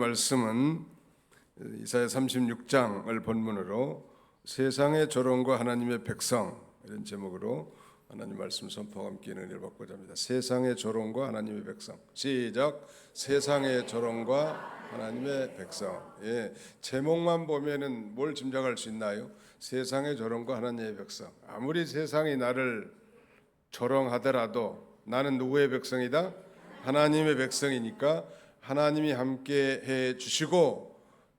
말씀은 이사야 36장을 본문으로 세상의 조롱과 하나님의 백성 이런 제목으로 하나님 말씀 선포와 함께 은혜를 받고자 합니다. 세상의 조롱과 하나님의 백성. 시작. 세상의 조롱과 하나님의 백성. 제목만 보면은 뭘 짐작할 수 있나요? 세상의 조롱과 하나님의 백성. 아무리 세상이 나를 조롱하더라도 나는 누구의 백성이다? 하나님의 백성이니까 하나님이 함께 해 주시고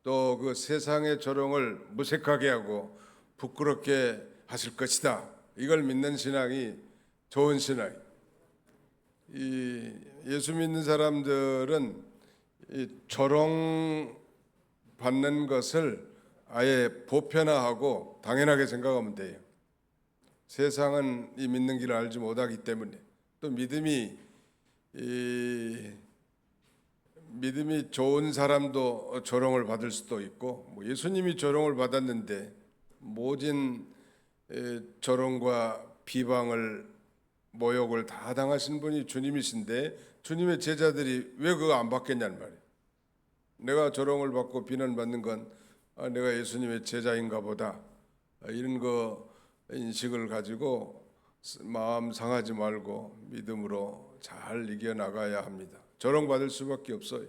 또 그 세상의 조롱을 무색하게 하고 부끄럽게 하실 것이다. 이걸 믿는 신앙이 좋은 신앙. 이 예수 믿는 사람들은 이 조롱 받는 것을 아예 보편화하고 당연하게 생각하면 돼요. 세상은 이 믿는 길을 알지 못하기 때문에 또 믿음이 좋은 사람도 조롱을 받을 수도 있고 예수님이 조롱을 받았는데 모진 조롱과 비방을 모욕을 다 당하신 분이 주님이신데 주님의 제자들이 왜 그거 안 받겠냐는 말이에요. 내가 조롱을 받고 비난받는 건 내가 예수님의 제자인가 보다 이런 거 인식을 가지고 마음 상하지 말고 믿음으로 잘 이겨나가야 합니다. 조롱받을 수밖에 없어요.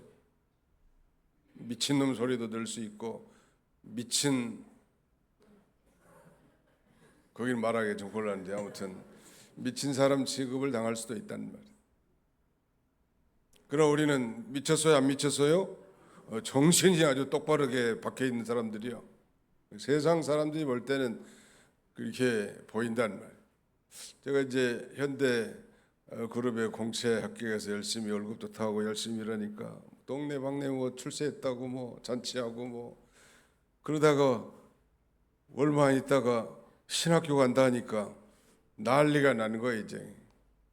미친놈 소리도 들 수 있고 거긴 말하기 좀 곤란한데 아무튼 미친 사람 취급을 당할 수도 있다는 말이에요. 그럼 우리는 미쳤어요 안 미쳤어요? 정신이 아주 똑바르게 박혀 있는 사람들이요. 세상 사람들이 볼 때는 그렇게 보인다는 말이에요. 제가 이제 현대 그룹의 공채 합격해서 열심히 월급도 타고 열심히 일하니까 동네 방네 뭐 출세했다고 뭐 잔치하고 뭐 그러다가 얼마 있다가 신학교 간다 하니까 난리가 나는 거예요 이제.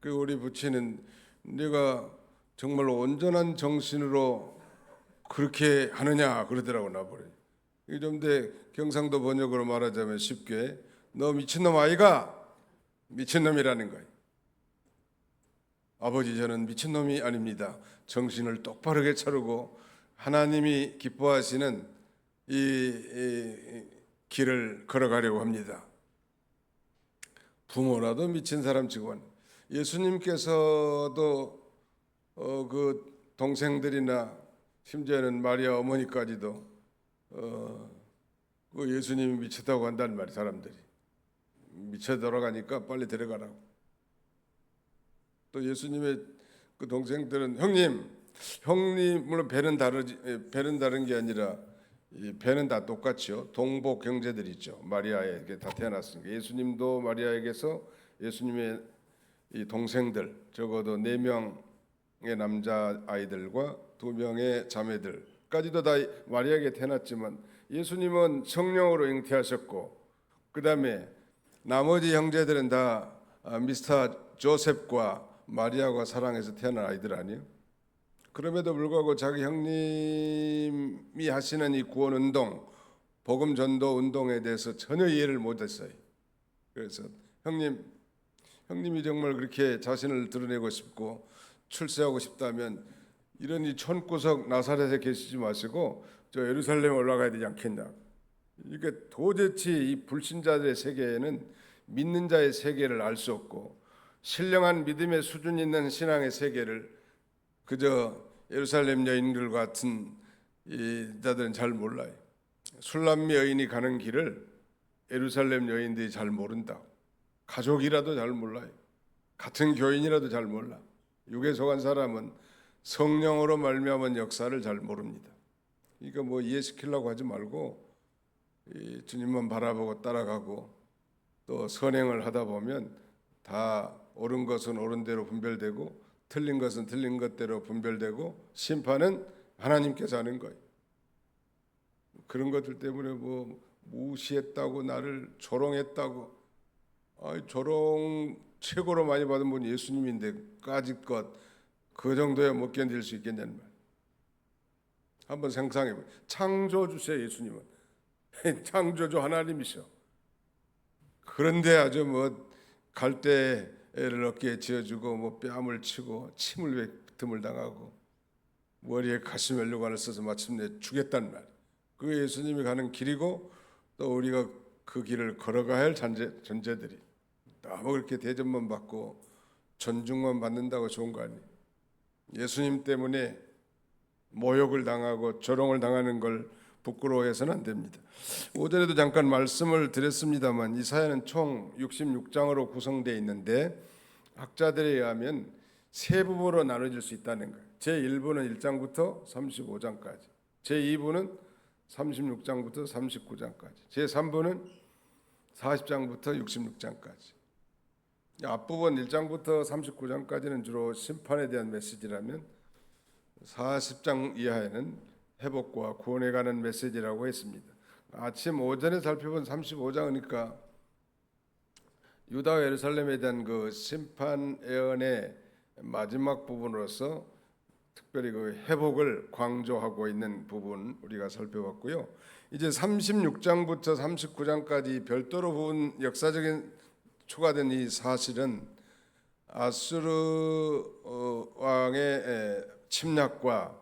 그 우리 부친은 네가 정말 온전한 정신으로 그렇게 하느냐 그러더라고 나버려요. 이게 좀 더 경상도 번역으로 말하자면 쉽게 너 미친놈 아이가 미친놈이라는 거예요. 아버지 저는 미친놈이 아닙니다. 정신을 똑바르게 차리고 하나님이 기뻐하시는 이 길을 걸어가려고 합니다. 부모라도 미친 사람 치고는 예수님께서도 그 동생들이나 심지어는 마리아 어머니까지도 그 예수님이 미쳤다고 한다는 말이에요. 사람들이 미쳐 돌아가니까 빨리 데려가라고. 또 예수님의 그 동생들은 형님 물론 배는 다른 게 아니라 이 배는 다 똑같죠. 동복 형제들 있죠. 마리아에게 다 태어났으니까 예수님도 마리아에게서 예수님의 이 동생들 적어도 4명의 남자 아이들과 2명의 자매들까지도 다 마리아에게 태어났지만 예수님은 성령으로 잉태하셨고 그 다음에 나머지 형제들은 다 미스터 조셉과 마리아가 사랑해서 태어난 아이들 아니에요? 그럼에도 불구하고 자기 형님이 하시는 이 구원 운동, 복음 전도 운동에 대해서 전혀 이해를 못했어요. 그래서 형님이 정말 그렇게 자신을 드러내고 싶고 출세하고 싶다면 이런 이 촌구석 나사렛에 계시지 마시고 저 예루살렘에 올라가야 되지 않겠냐. 이게 도대체 이 불신자들의 세계에는 믿는 자의 세계를 알 수 없고 신령한 믿음의 수준 있는 신앙의 세계를 그저 예루살렘 여인들 같은 이 자들은 잘 몰라요. 술람미 여인이 가는 길을 예루살렘 여인들이 잘 모른다. 가족이라도 잘 몰라요. 같은 교인이라도 잘 몰라. 육에 속한 사람은 성령으로 말미암은 역사를 잘 모릅니다. 그러니까 뭐 이해시키려고 하지 말고 주님만 바라보고 따라가고 또 선행을 하다 보면 다 옳은 것은 옳은 대로 분별되고 틀린 것은 틀린 것대로 분별되고 심판은 하나님께서 하는 거예요. 그런 것들 때문에 뭐 무시했다고 나를 조롱했다고 조롱 최고로 많이 받은 분이 예수님인데 까짓것 그 정도야 못 견딜 수 있겠냐는 말. 한번 상상해봐요. 창조주세요. 예수님은 창조주 하나님이셔. 그런데 아주 뭐 갈대를 어깨에 지어주고 뭐 뺨을 치고 침을 뱉음을 당하고 머리에 가시멜로관을 써서 마침내 주겠단 말. 그 예수님이 가는 길이고 또 우리가 그 길을 걸어가야 할 존재들이 너무 그렇게 대접만 받고 존중만 받는다고 좋은 거 아니에요. 예수님 때문에 모욕을 당하고 조롱을 당하는 걸 부끄러워해서는 안 됩니다. 오전에도 잠깐 말씀을 드렸습니다만 이사야는 총 66장으로 구성되어 있는데 학자들에 의하면 세 부분으로 나눠질 수 있다는 거예요. 제1부는 1장부터 35장까지, 제2부는 36장부터 39장까지, 제3부는 40장부터 66장까지. 앞부분 1장부터 39장까지는 주로 심판에 대한 메시지라면 40장 이하에는 회복과 구원에 관한 메시지라고 했습니다. 아침 오전에 살펴본 35장이니까 유다와 예루살렘에 대한 그 심판 예언의 마지막 부분으로서 특별히 그 회복을 강조하고 있는 부분 우리가 살펴봤고요. 이제 36장부터 39장까지 별도로 본 역사적인 추가된 이 사실은 아수르 왕의 침략과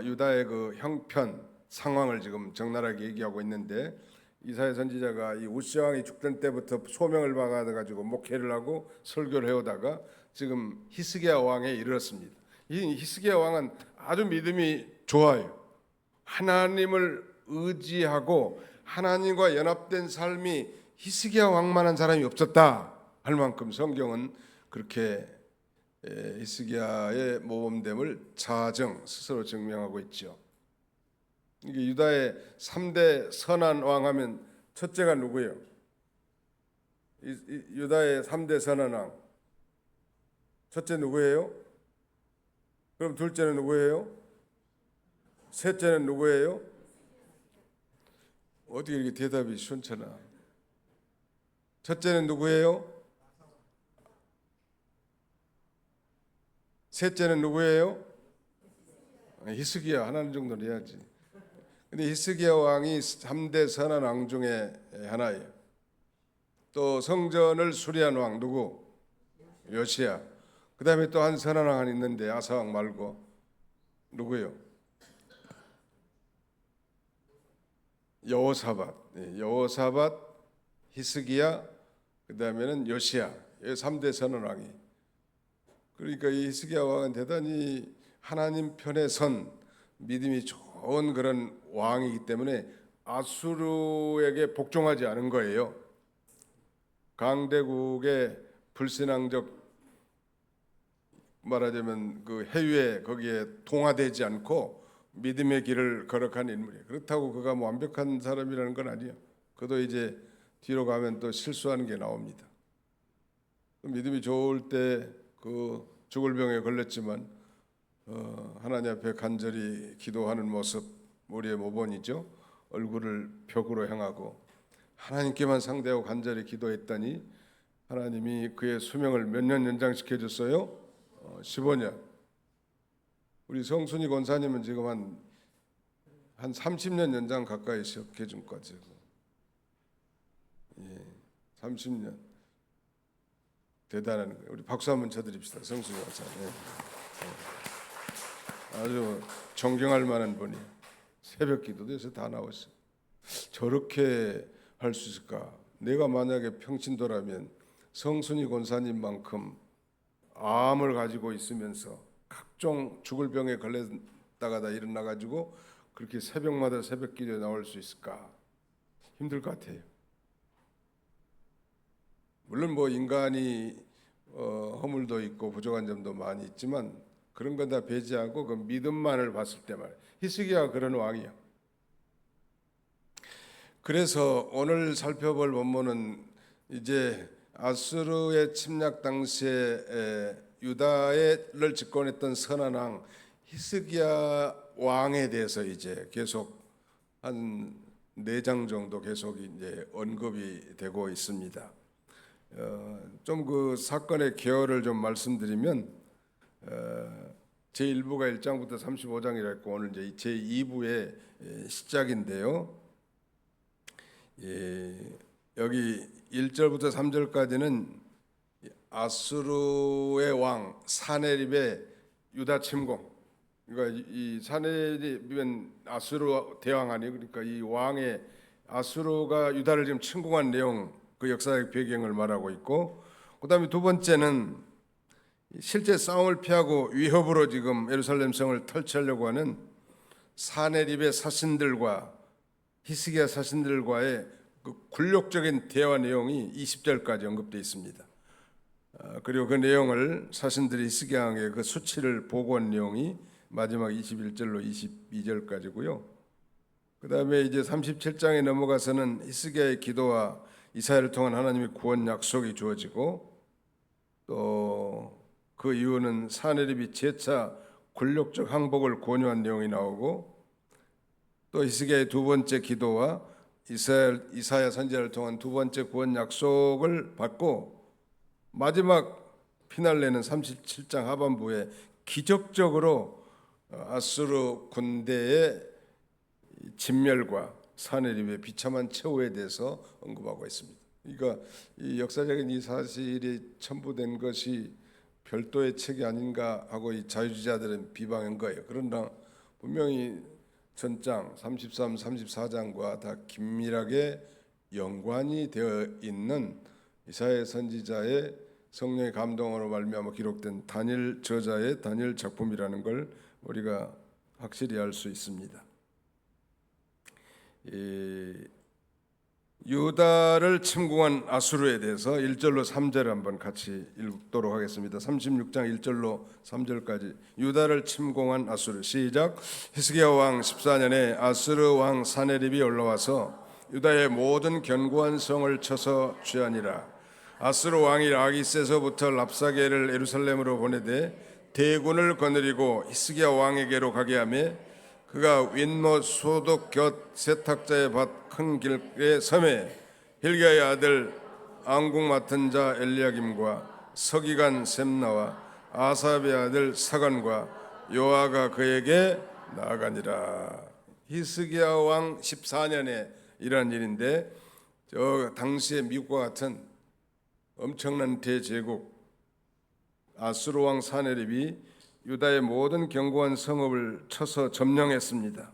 유다의 그 형편 상황을 지금 적나라하게 얘기하고 있는데 이사야 선지자가 이 우시 왕이 죽던 때부터 소명을 받아 가지고 목회를 하고 설교를 해오다가 지금 히스기야 왕에 이르렀습니다. 이 히스기야 왕은 아주 믿음이 좋아요. 하나님을 의지하고 하나님과 연합된 삶이 히스기야 왕만한 사람이 없었다 할 만큼 성경은 그렇게 히스기야의 모범됨을 자정 스스로 증명하고 있죠. 이게 유다의 3대 선한 왕 하면 첫째가 누구예요? 유다의 3대 선한 왕 첫째 누구예요? 그럼 둘째는 누구예요? 셋째는 누구예요? 어떻게 이렇게 대답이 시원찮아? 첫째는 누구예요? 셋째는 누구예요? 히스기야 하나는 정도는 해야지. 근데 히스기야 왕이 3대 선한 왕 중에 하나예요. 또 성전을 수리한 왕 누구? 요시야. 그 다음에 또 한 선한 왕이 있는데 아사 왕 말고 누구요? 여호사밧. 여호사밧, 히스기야, 그 다음에는 요시야. 3대 선한 왕이. 그러니까 이 히스기야 왕은 대단히 하나님 편에 선 믿음이 좋은 그런 왕이기 때문에 아수르에게 복종하지 않은 거예요. 강대국의 불신앙적 말하자면 그 해외 거기에 동화되지 않고 믿음의 길을 걸어간 인물이에요. 그렇다고 그가 뭐 완벽한 사람이라는 건 아니에요. 그도 이제 뒤로 가면 또 실수하는 게 나옵니다. 믿음이 좋을 때 그 죽을 병에 걸렸지만 하나님 앞에 간절히 기도하는 모습 우리의 모본이죠. 얼굴을 벽으로 향하고 하나님께만 상대하고 간절히 기도했더니 하나님이 그의 수명을 몇 년 연장시켜 줬어요? 15년. 우리 성순이 권사님은 지금 한 30년 연장 가까이 시작해 준 것 같아요. 30년. 대단한 거예요. 우리 박수 한번 쳐드립시다. 성순이 권사. 아주 존경할 만한 분이 새벽 기도에서 다 나왔어요. 저렇게 할 수 있을까? 내가 만약에 평신도라면 성순이 권사님만큼 암을 가지고 있으면서 각종 죽을 병에 걸렸다가 다 일어나 가지고 그렇게 새벽마다 새벽 기도에 나올 수 있을까? 힘들 것 같아요. 물론 뭐 인간이 허물도 있고 부족한 점도 많이 있지만 그런 건 다 배제하고 그 믿음만을 봤을 때 말이에요. 히스기야가 그런 왕이야. 그래서 오늘 살펴볼 본문은 이제 아수르의 침략 당시에 유다를 집권했던 선한 왕 히스기야 왕에 대해서 이제 계속 한 4장 정도 계속 이제 언급이 되고 있습니다. 좀 그 사건의 개요를 좀 말씀드리면 제1부가 1장부터 35장이라 했고 오늘 이제 제2부의 시작인데요. 여기 1절부터 3절까지는 아수르의 왕 사네립의 유다 침공, 그러니까 이 사내립은 아수르 대왕하니, 그러니까 이 왕의 아수르가 유다를 지금 침공한 내용, 그 역사적 배경을 말하고 있고, 그다음에 두 번째는 실제 싸움을 피하고 위협으로 지금 예루살렘 성을 탈취하려고 하는 사내립의 사신들과 히스기야 사신들과의 그 굴욕적인 대화 내용이 20절까지 언급되어 있습니다. 그리고 그 내용을 사신들이 히스기야 왕의 그 수치를 보고한 내용이 마지막 21절로 22절까지고요. 그 다음에 이제 37장에 넘어가서는 히스기야의 기도와 이사야를 통한 하나님의 구원 약속이 주어지고, 또 그 이유는 사내립이 재차 굴욕적 항복을 권유한 내용이 나오고, 또 히스기야의 두 번째 기도와 이사야 선지자를 통한 두 번째 구원 약속을 받고, 마지막 피날레는 37장 하반부에 기적적으로 아수르 군대의 진멸과 사내립의 비참한 최후에 대해서 언급하고 있습니다. 그러니까 이 역사적인 이 사실이 첨부된 것이 별도의 책이 아닌가 하고 이 자유주의자들은 비방한 거예요. 그러나 분명히 전장 33, 34장과 다 긴밀하게 연관이 되어 있는 이사야 선지자의 성령의 감동으로 말미암아 기록된 다니엘 저자의 다니엘 작품이라는 걸 우리가 확실히 알 수 있습니다. 유다를 침공한 아수르에 대해서 1절로 3절 한번 같이 읽도록 하겠습니다. 36장 1절로 3절까지. 유다를 침공한 아수르. 시작. 히스기야 왕 14년에 아수르 왕 사네립이 올라와서 유다의 모든 견고한 성을 쳐서 취하니라. 아수르 왕이 라기스에서부터 랍사게를 예루살렘으로 보내되 대군을 거느리고 히스기야 왕에게로 가게 하며 그가 윗못 소독 곁 세탁자의 밭 큰 길에 섬에 힐기야의 아들 안국 맡은 자 엘리야김과 서기관 셈나와 아삽의 아들 사간과 요아가 그에게 나아가니라. 히스기야 왕 14년에 일어난 일인데, 저 당시에 미국과 같은 엄청난 대제국 아수르 왕 사네립이 유다의 모든 견고한 성읍을 쳐서 점령했습니다.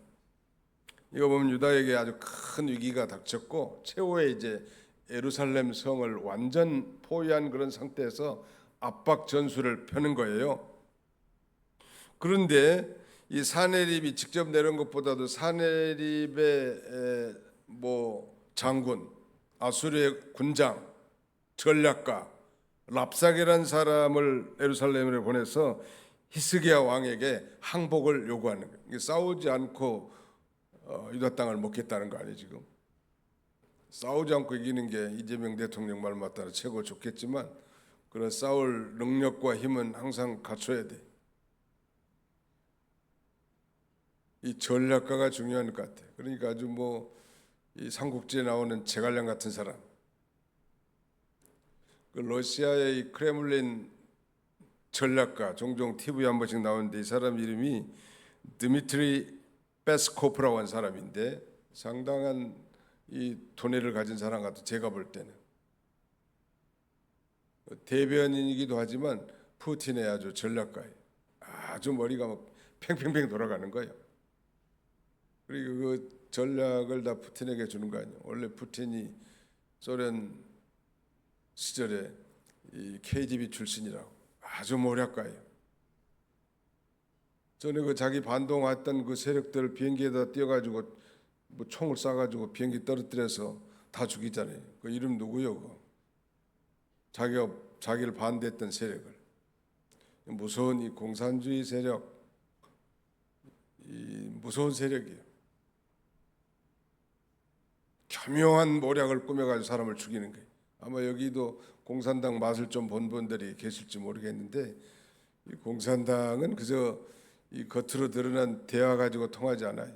이거 보면 유다에게 아주 큰 위기가 닥쳤고, 최후의 이제 예루살렘 성을 완전 포위한 그런 상태에서 압박 전술을 펴는 거예요. 그런데 이 사네립이 직접 내려온 것보다도 사네립의 장군, 아수르의 군장, 전략가 랍사게라는 사람을 예루살렘으로 보내서 히스기야 왕에게 항복을 요구하는 거예요. 싸우지 않고 유다 땅을 먹겠다는 거 아니에요. 지금 싸우지 않고 이기는 게 이재명 대통령 말 맞다라 최고 좋겠지만, 그런 싸울 능력과 힘은 항상 갖춰야 돼. 이 전략가가 중요한 것 같아. 그러니까 아주 이 삼국지에 나오는 제갈량 같은 사람, 그 러시아의 이 크레물린 전략가, 종종 TV에 한 번씩 나오는데, 이 사람 이름이 드미트리 페스코프라고 한 사람인데 상당한 이 돈을 가진 사람 같아. 제가 볼 때는 대변인이기도 하지만 푸틴의 아주 전략가예요. 아주 머리가 팽팽팽 돌아가는 거예요. 그리고 그 전략을 다 푸틴에게 주는 거 아니에요. 원래 푸틴이 소련 시절에 이 KGB 출신이라고 아주 모략가예요. 전에 그 자기 반동했던 그 세력들 비행기에다 띄워가지고 총을 쏴가지고 비행기 떨어뜨려서 다 죽이잖아요. 그 이름 누구요? 자기를 반대했던 세력을. 무서운 이 공산주의 세력, 이 무서운 세력이에요. 교묘한 모략을 꾸며가지고 사람을 죽이는 거예요. 아마 여기도 공산당 맛을 좀 본 분들이 계실지 모르겠는데, 이 공산당은 그저 이 겉으로 드러난 대화 가지고 통하지 않아요.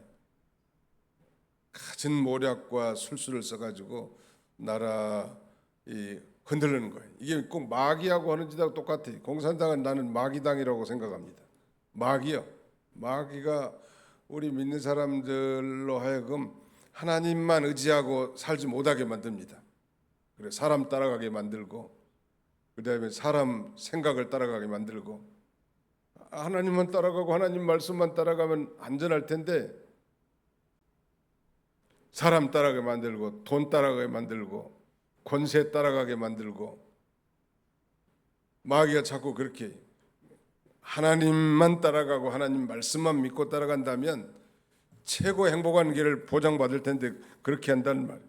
갖은 모략과 술수를 써가지고 나라 흔들리는 거예요. 이게 꼭 마귀하고 하는 짓하고 똑같아요. 공산당은 나는 마귀당이라고 생각합니다. 마귀요. 마귀가 우리 믿는 사람들로 하여금 하나님만 의지하고 살지 못하게 만듭니다. 그래, 사람 따라가게 만들고, 그다음에 사람 생각을 따라가게 만들고, 하나님만 따라가고 하나님 말씀만 따라가면 안전할 텐데 사람 따라가게 만들고 돈 따라가게 만들고 권세 따라가게 만들고 마귀가 자꾸 그렇게 하나님만 따라가고 하나님 말씀만 믿고 따라간다면 최고 행복한 길을 보장받을 텐데 그렇게 한다는 말.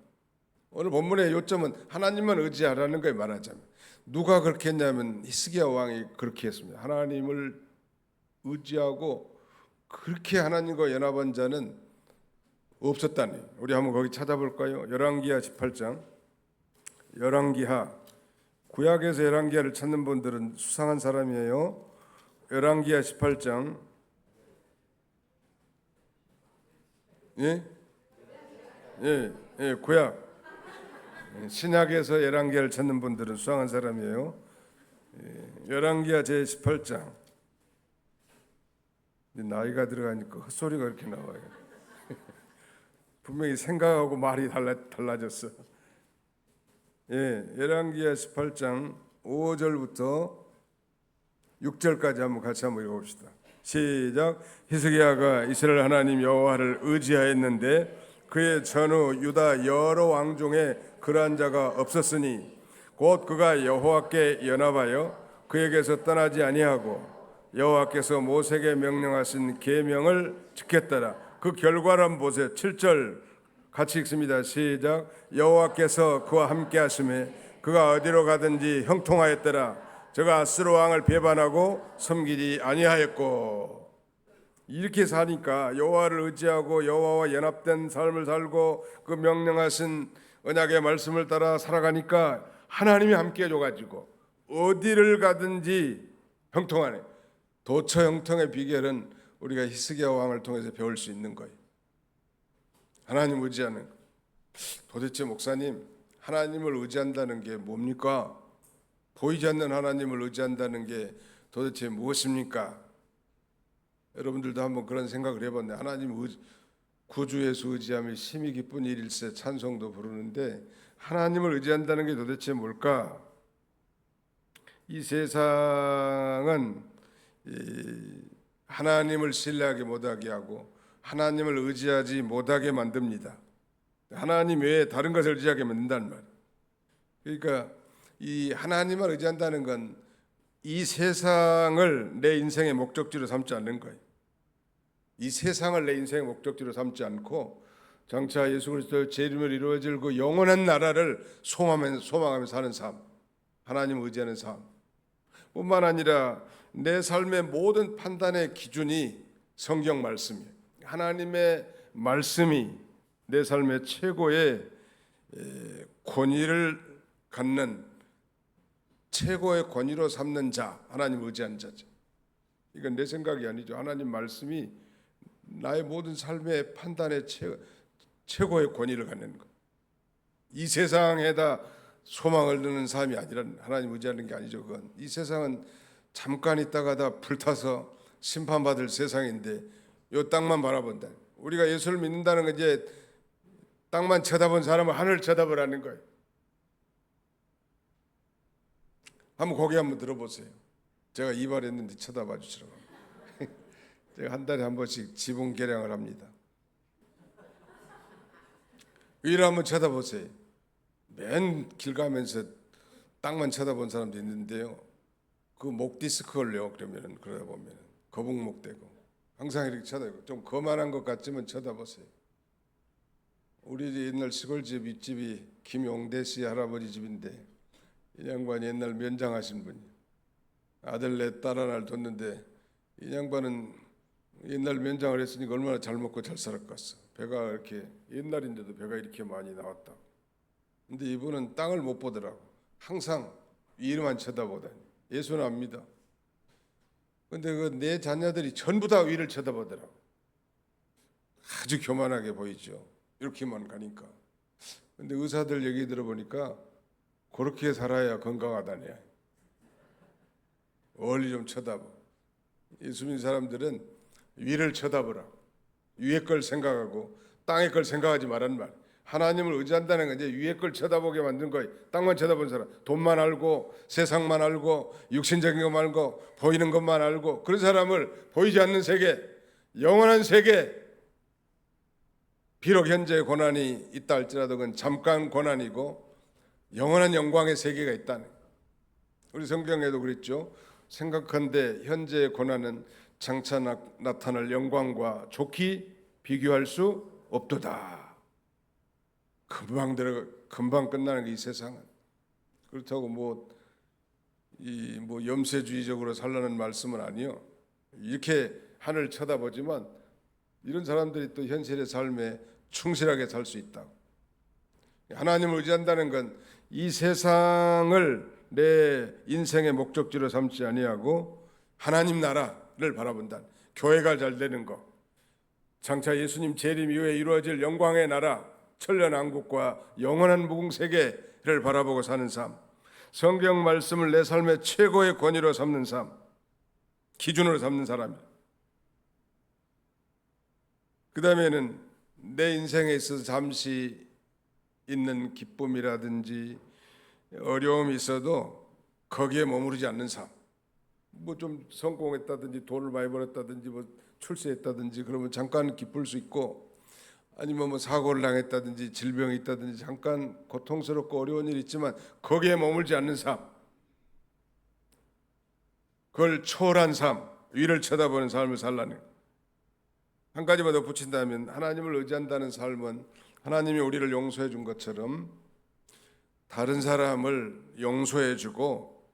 오늘 본문의 요점은 하나님만 의지하라는 거에 말하자면 누가 그렇게 했냐면 히스기야 왕이 그렇게 했습니다. 하나님을 의지하고 그렇게 하나님과 연합한 자는 없었다니. 우리 한번 거기 찾아볼까요? 열왕기하 18장. 열왕기하. 구약에서 열왕기하를 찾는 분들은 수상한 사람이에요. 열왕기하 18장. 예? 예, 구약. 신약에서 열왕기하를 찾는 분들은 수상한 사람이에요. 열왕기하 제 18장. 나이가 들어가니까 헛소리가 이렇게 나와요. 분명히 생각하고 말이 달라졌어. 열왕기하 18장 5절부터 6절까지 한번 같이 한번 읽어봅시다. 시작. 히스기야가 이스라엘 하나님 여호와를 의지하였는데 그의 전후 유다 여러 왕 중에 그러한 자가 없었으니 곧 그가 여호와께 연합하여 그에게서 떠나지 아니하고 여호와께서 모세에게 명령하신 계명을 지켰더라. 그 결과란 보세. 7절 같이 읽습니다. 시작. 여호와께서 그와 함께 하심에 그가 어디로 가든지 형통하였더라. 저가 아스로 왕을 배반하고 섬기지 아니하였고. 이렇게 사니까 여호와를 의지하고 여호와와 연합된 삶을 살고 그 명령하신 언약의 말씀을 따라 살아가니까 하나님이 함께 해줘가지고 어디를 가든지 형통하네. 도처 형통의 비결은 우리가 히스기야 왕을 통해서 배울 수 있는 거예요. 하나님 의지하는 거. 도대체 목사님, 하나님을 의지한다는 게 뭡니까? 보이지 않는 하나님을 의지한다는 게 도대체 무엇입니까? 여러분들도 한번 그런 생각을 해봤네. 하나님 구주 예수 의지함이 심히 기쁜 일일세 찬송도 부르는데 하나님을 의지한다는 게 도대체 뭘까? 이 세상은 하나님을 신뢰하지 못하게 하고 하나님을 의지하지 못하게 만듭니다. 하나님 외에 다른 것을 의지하게 만든다는 말이에요. 그러니까 이 하나님을 의지한다는 건 이 세상을 내 인생의 목적지로 삼지 않는 거예요. 이 세상을 내 인생의 목적지로 삼지 않고 장차 예수 그리스도의 재림을 이루어질 그 영원한 나라를 소망하며 사는 삶, 하나님을 의지하는 삶 뿐만 아니라 내 삶의 모든 판단의 기준이 성경 말씀이에요. 하나님의 말씀이 내 삶의 최고의 권위를 갖는 최고의 권위로 삼는 자, 하나님 의지하는 자죠. 이건 내 생각이 아니죠. 하나님 말씀이 나의 모든 삶의 판단의 최고의 권위를 갖는 것. 이 세상에다 소망을 두는 삶이 아니라 하나님 의지하는 게 아니죠. 그건 이 세상은 잠깐 있다가 다 불타서 심판받을 세상인데 이 땅만 바라본다. 우리가 예수를 믿는다는 건 이제 땅만 쳐다본 사람은 하늘을 쳐다보라는 거예요. 한번 고개 한번 들어보세요. 제가 이발했는데 쳐다봐 주시라고. 제가 한 달에 한 번씩 지붕 개량을 합니다. 위로 한번 쳐다보세요. 맨 길 가면서 땅만 쳐다본 사람도 있는데요. 그 목 디스크 걸려. 그러다 보면 거북목 되고 항상 이렇게 쳐다보고 좀 거만한 것 같지만 쳐다보세요. 우리 옛날 시골집 윗집이 김용대 씨 할아버지 집인데 이 양반이 옛날 면장하신 분이 아들 넷 딸 하나를 뒀는데 이 양반은 옛날 면장을 했으니까 얼마나 잘 먹고 잘 살았겠어. 배가 이렇게 옛날인데도 배가 이렇게 많이 나왔다. 근데 이분은 땅을 못 보더라고. 항상 위로만 쳐다보다니. 예수는 압니다. 근데 그 내 자녀들이 전부 다 위를 쳐다보더라고. 아주 교만하게 보이죠. 이렇게만 가니까. 근데 의사들 얘기 들어보니까 그렇게 살아야 건강하다네. 멀리 좀 쳐다봐. 예수 믿는 사람들은 위를 쳐다보라. 위의 걸 생각하고 땅의 걸 생각하지 말란 말. 하나님을 의지한다는 건 이제 위에 걸 쳐다보게 만든 거예요. 땅만 쳐다본 사람, 돈만 알고 세상만 알고 육신적인 것만 알고 보이는 것만 알고, 그런 사람을 보이지 않는 세계, 영원한 세계, 비록 현재 고난이 있다 할지라도 그건 잠깐 고난이고 영원한 영광의 세계가 있다는 거예요. 우리 성경에도 그랬죠. 생각한데 현재의 고난은 장차 나타날 영광과 좋게 비교할 수 없도다. 금방 끝나는 게 이 세상은. 그렇다고 뭐 염세주의적으로 살라는 말씀은 아니요. 이렇게 하늘 쳐다보지만 이런 사람들이 또 현실의 삶에 충실하게 살 수 있다. 하나님을 의지한다는 건 이 세상을 내 인생의 목적지로 삼지 아니하고 하나님 나라를 바라본다. 교회가 잘 되는 거, 장차 예수님 재림 이후에 이루어질 영광의 나라, 천년왕국과 영원한 무궁세계를 바라보고 사는 삶, 성경 말씀을 내 삶의 최고의 권위로 삼는 삶, 기준으로 삼는 사람이에요. 그 다음에는 내 인생에 있어서 잠시 있는 기쁨이라든지 어려움이 있어도 거기에 머무르지 않는 삶. 뭐 좀 성공했다든지 돈을 많이 벌었다든지 뭐 출세했다든지 그러면 잠깐 기쁠 수 있고, 아니면 뭐 사고를 당했다든지 질병이 있다든지 잠깐 고통스럽고 어려운 일이 있지만 거기에 머물지 않는 삶, 그걸 초월한 삶, 위를 쳐다보는 삶을 살라는. 한 가지만 더 붙인다면 하나님을 의지한다는 삶은 하나님이 우리를 용서해 준 것처럼 다른 사람을 용서해 주고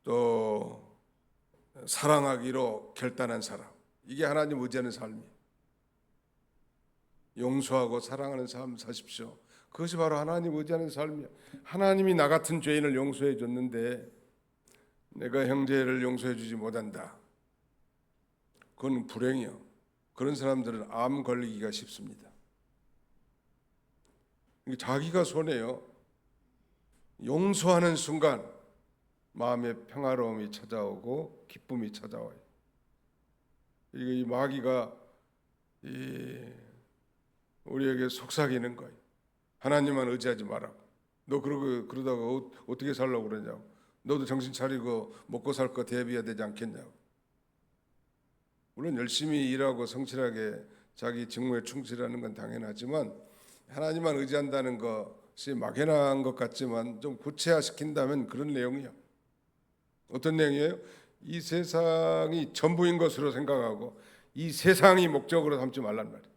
또 사랑하기로 결단한 사람, 이게 하나님 의지하는 삶이에요. 용서하고 사랑하는 삶 사십시오. 그것이 바로 하나님 의지하는 삶이에요. 하나님이 나 같은 죄인을 용서해 줬는데 내가 형제를 용서해 주지 못한다, 그건 불행이요. 그런 사람들은 암 걸리기가 쉽습니다. 자기가 손해요. 용서하는 순간 마음의 평화로움이 찾아오고 기쁨이 찾아와요. 이 마귀가 우리에게 속삭이는 거예요. 하나님만 의지하지 마라. 너 그러다가 어떻게 살려고 그러냐고. 너도 정신 차리고 먹고 살 거 대비해야 되지 않겠냐고. 물론 열심히 일하고 성실하게 자기 직무에 충실하는 건 당연하지만 하나님만 의지한다는 것이 막연한 것 같지만 좀 구체화시킨다면 그런 내용이에요. 어떤 내용이에요? 이 세상이 전부인 것으로 생각하고 이 세상이 목적으로 삼지 말란 말이에요.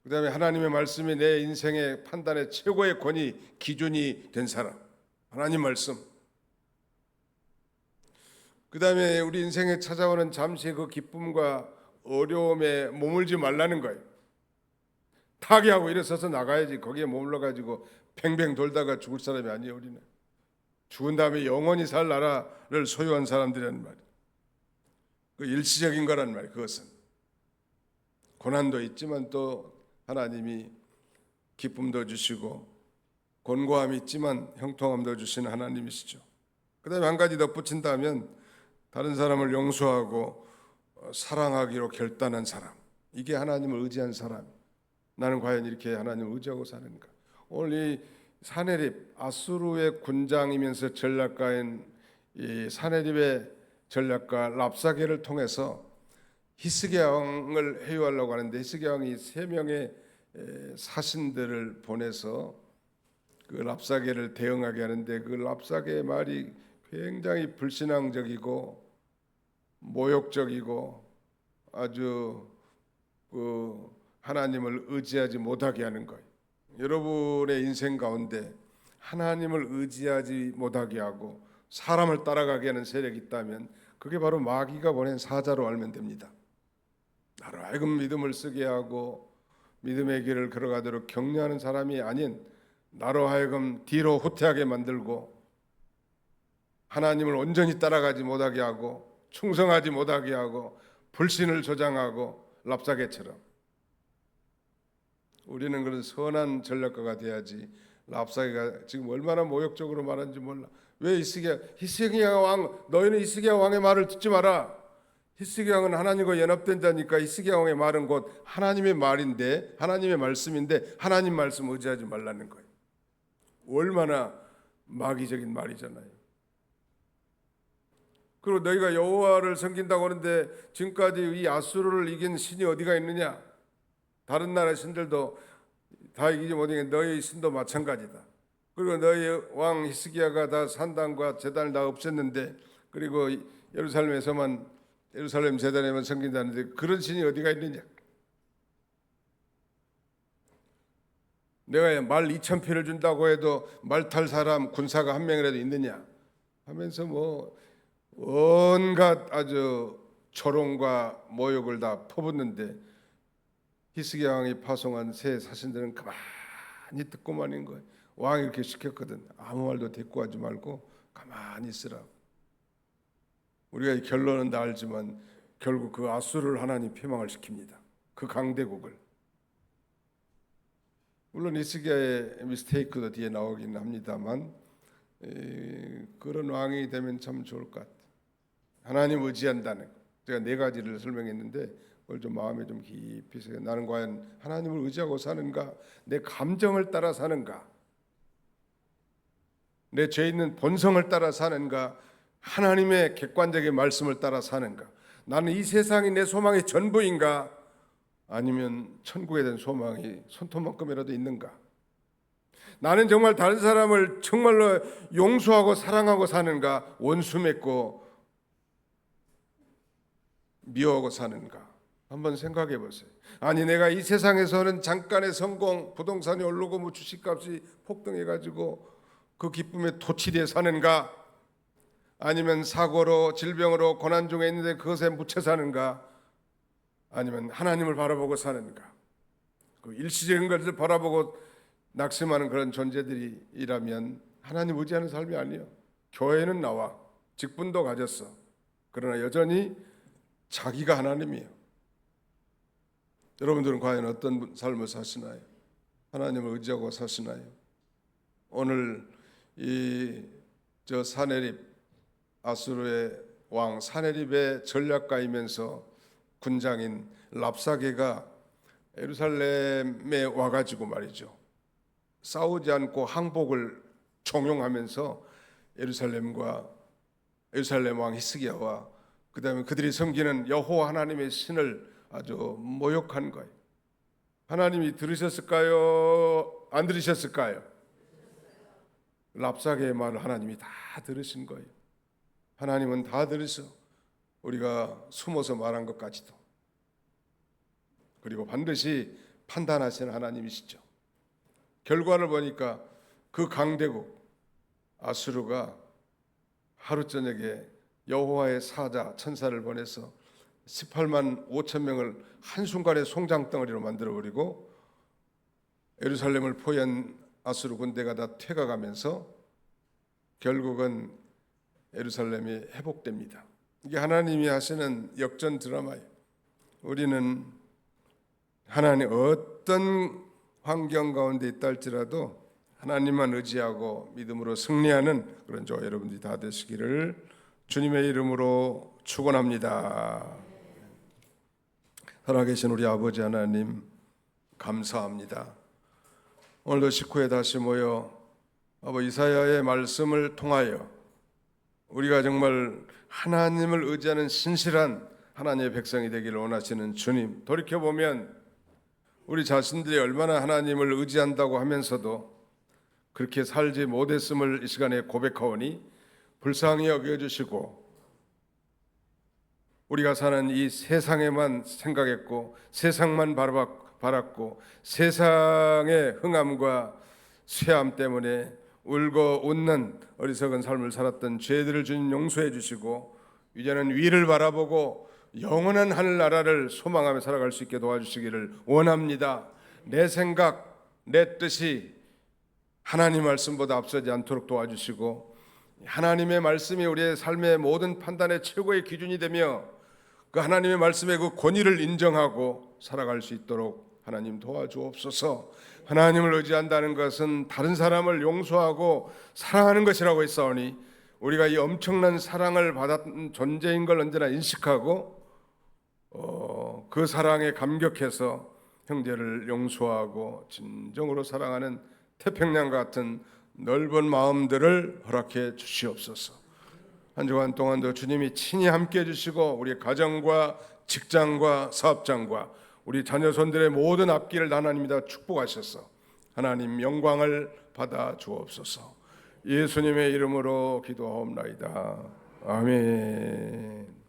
그 다음에 하나님의 말씀이 내 인생의 판단의 최고의 권위, 기준이 된 사람, 하나님 말씀. 그 다음에 우리 인생에 찾아오는 잠시의 그 기쁨과 어려움에 머물지 말라는 거예요. 타기하고 일어서서 나가야지. 거기에 머물러가지고 뱅뱅 돌다가 죽을 사람이 아니에요. 우리는 죽은 다음에 영원히 살 나라를 소유한 사람들이란 말이에요. 그 일시적인 거란 말이에요. 그것은 고난도 있지만 또 하나님이 기쁨도 주시고 곤고함이 있지만 형통함도 주시는 하나님이시죠. 그 다음에 한 가지 덧붙인다면 다른 사람을 용서하고 사랑하기로 결단한 사람, 이게 하나님을 의지한 사람. 나는 과연 이렇게 하나님을 의지하고 사는가. 오늘 이 사내립, 아수르의 군장이면서 전략가인 이 사내립의 전략가 랍사게를 통해서 히스기야 왕을 회유하려고 하는데, 히스기야 왕이 3명의 사신들을 보내서 그 랍사게를 대응하게 하는데, 그 랍사게의 말이 굉장히 불신앙적이고 모욕적이고 아주 그 하나님을 의지하지 못하게 하는 거예요. 여러분의 인생 가운데 하나님을 의지하지 못하게 하고 사람을 따라가게 하는 세력이 있다면 그게 바로 마귀가 보낸 사자로 알면 됩니다. 나로 하여금 믿음을 쓰게 하고 믿음의 길을 걸어가도록 격려하는 사람이 아닌 나로 하여금 뒤로 후퇴하게 만들고 하나님을 온전히 따라가지 못하게 하고 충성하지 못하게 하고 불신을 조장하고 랍사게처럼. 우리는 그런 선한 전략가가 돼야지. 랍사게가 지금 얼마나 모욕적으로 말하는지 몰라. 왜 히스기야 왕, 너희는 히스기야 왕의 말을 듣지 마라. 히스기야 왕은 하나님과 연합된 자니까 히스기야 왕의 말은 곧 하나님의 말인데, 하나님의 말씀인데 하나님 말씀 의지하지 말라는 거예요. 얼마나 마귀적인 말이잖아요. 그리고 너희가 여호와를 섬긴다고 하는데 지금까지 이 아수르를 이긴 신이 어디가 있느냐? 다른 나라 신들도 다 이기지 못한 너희 신도 마찬가지다. 그리고 너희 왕 히스기야가 다 산당과 제단을 다 없앴는데, 그리고 예루살렘 제단에만 섬긴다는데 그런 신이 어디가 있느냐? 내가 말 2,000표를 준다고 해도 말 탈 사람 군사가 한 명이라도 있느냐? 하면서 뭐 온갖 아주 조롱과 모욕을 다 퍼붓는데 히스기야 왕이 파송한 새 사신들은 가만히 듣고만 있는 거예요. 왕이 이렇게 시켰거든. 아무 말도 대꾸하지 말고 가만히 있으라고. 우리가 이 결론은 다 알지만 결국 그 아수르를 하나님 패망을 시킵니다. 그 강대국을. 물론 히스기야의 미스테이크도 뒤에 나오긴 합니다만 그런 왕이 되면 참 좋을 것 같아요. 하나님 의지한다는 거. 제가 4가지를 설명했는데 그걸 좀 마음에 좀 깊이 새겨. 나는 과연 하나님을 의지하고 사는가? 내 감정을 따라 사는가? 내 죄 있는 본성을 따라 사는가? 하나님의 객관적인 말씀을 따라 사는가? 나는 이 세상이 내 소망의 전부인가? 아니면 천국에 대한 소망이 손톱만큼이라도 있는가? 나는 정말 다른 사람을 정말로 용서하고 사랑하고 사는가? 원수 맺고 미워하고 사는가? 한번 생각해 보세요. 아니 내가 이 세상에서는 잠깐의 성공, 부동산이 오르고 뭐 주식값이 폭등해가지고 그 기쁨에 도취돼 사는가? 아니면 사고로 질병으로 고난 중에 있는데 그것에 묻혀 사는가? 아니면 하나님을 바라보고 사는가? 그 일시적인 것을 바라보고 낙심하는 그런 존재들이라면 하나님 의지하는 삶이 아니에요. 교회는 나와 직분도 가졌어. 그러나 여전히 자기가 하나님이에요. 여러분들은 과연 어떤 삶을 사시나요? 하나님을 의지하고 사시나요? 오늘 저 사네립, 아수르의 왕 사네립의 전략가이면서 군장인 랍사게가 예루살렘에 와가지고 말이죠, 싸우지 않고 항복을 종용하면서 예루살렘 왕 히스기야와 그다음에 그들이 섬기는 여호와 하나님의 신을 아주 모욕한 거예요. 하나님이 들으셨을까요? 안 들으셨을까요? 랍사게의 말을 하나님이 다 들으신 거예요. 하나님은 다 들으셔. 우리가 숨어서 말한 것까지도. 그리고 반드시 판단하시는 하나님이시죠. 결과를 보니까 그 강대국 아수르가 하루 저녁에 여호와의 사자 천사를 보내서 18만 5천 명을 한순간에 송장덩어리로 만들어버리고 예루살렘을 포위한 아수르 군대가 다 퇴각하면서 결국은 예루살렘이 회복됩니다. 이게 하나님이 하시는 역전 드라마예요. 우리는 하나님 어떤 환경 가운데 있다 할지라도 하나님만 의지하고 믿음으로 승리하는 그런 저와 여러분들이 다 되시기를 주님의 이름으로 축원합니다. 살아계신 우리 아버지 하나님 감사합니다. 오늘도 식후에 다시 모여 아버지 이사야의 말씀을 통하여 우리가 정말 하나님을 의지하는 신실한 하나님의 백성이 되기를 원하시는 주님, 돌이켜보면 우리 자신들이 얼마나 하나님을 의지한다고 하면서도 그렇게 살지 못했음을 이 시간에 고백하오니 불쌍히 여겨주시고 우리가 사는 이 세상에만 생각했고 세상만 바랐고 세상의 흥함과 쇠함 때문에 울고 웃는 어리석은 삶을 살았던 죄들을 주님 용서해 주시고 이제는 위를 바라보고 영원한 하늘나라를 소망하며 살아갈 수 있게 도와주시기를 원합니다. 내 생각, 내 뜻이 하나님 말씀보다 앞서지 않도록 도와주시고 하나님의 말씀이 우리의 삶의 모든 판단의 최고의 기준이 되며 그 하나님의 말씀의 그 권위를 인정하고 살아갈 수 있도록 하나님 도와주옵소서. 하나님을 의지한다는 것은 다른 사람을 용서하고 사랑하는 것이라고 했사오니 우리가 이 엄청난 사랑을 받았던 존재인 걸 언제나 인식하고 그 사랑에 감격해서 형제를 용서하고 진정으로 사랑하는 태평양 같은 넓은 마음들을 허락해 주시옵소서. 한 주간 동안도 주님이 친히 함께 해주시고 우리 가정과 직장과 사업장과 우리 자녀손들의 모든 앞길을 하나님이 다 축복하셔서 하나님 영광을 받아 주옵소서. 예수님의 이름으로 기도하옵나이다. 아멘.